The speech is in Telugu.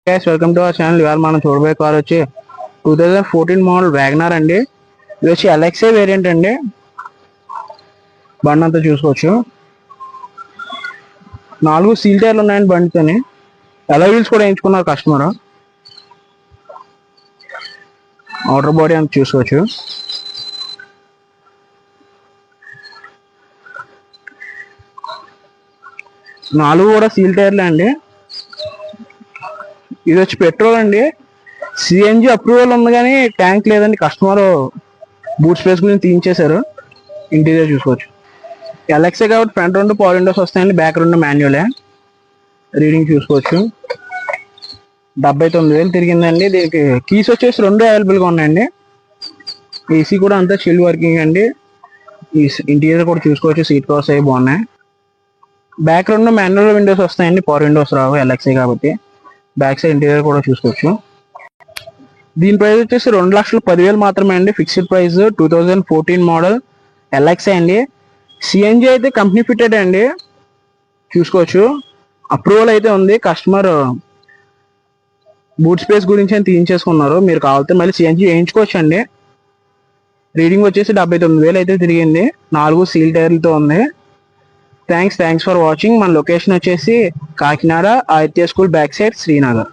Guys welcome to our channel. ఇవాళ మనం చూడబోయే కార్ వచ్చి 2014 మోడల్ వ్యాగనార్ అండి. ఇది వచ్చి ఎల్ఎక్స్ఐ వేరియంట్ అండి. బండి అంతా చూసుకోవచ్చు. 4 సీల్ టైర్లు ఉన్నాయండి బండితోని. ఎలా వీల్స్ కూడా వేయించుకున్నారు కస్టమర్. అవుటర్ బాడీ అంతా చూసుకోవచ్చు. నాలుగు కూడా సీల్ టైర్లే అండి. ఇది వచ్చి పెట్రోల్ అండి. సిఎన్జి అప్రూవల్ ఉంది కానీ ట్యాంక్ లేదండి. కస్టమర్ బూట్ స్పేస్ గురించి తీయించేశారు. ఇంటీరియర్ చూసుకోవచ్చు. ఎల్ఎక్సే కాబట్టి ఫ్రంట్ రెండు పవర్ విండోస్ వస్తాయండి, బ్యాక్ రెండు మాన్యువలే. రీడింగ్ చూసుకోవచ్చు. 79,000 తిరిగిందండి. దీనికి కీస్ వచ్చేసి రెండు అవైలబుల్గా ఉన్నాయండి. ఏసీ కూడా అంతా చిల్ వర్కింగ్ అండి. ఈ ఇంటీరియర్ కూడా చూసుకోవచ్చు. సీట్ కవర్స్ అవి బాగున్నాయి. బ్యాక్ రెండు మాన్యువల్ విండోస్ వస్తాయండి, పవర్ విండోస్ రావు ఎల్ఎక్సే కాబట్టి. బ్యాక్ సైడ్ ఇంటీరియర్ కూడా చూసుకోవచ్చు. దీని ప్రైస్ వచ్చేసి 2,10,000 మాత్రమే అండి. Fixed price. 2014 మోడల్ ఎల్ఎక్సే అండి. సిఎన్జి అయితే కంపెనీ ఫిటెడ్ అండి, చూసుకోవచ్చు. అప్రూవల్ అయితే ఉంది. కస్టమర్ బూట్ స్పేస్ గురించి అని తీయించేసుకున్నారు. మీరు కావాలంటే మళ్ళీ సిఎన్జి వేయించుకోవచ్చు అండి. రీడింగ్ వచ్చేసి 79,000 అయితే తిరిగింది. 4 సీల్ టైర్లతో ఉంది. Thanks for watching. మన లొకేషన్ వచ్చేసి Kakinada Aditya school back side, Srinagar.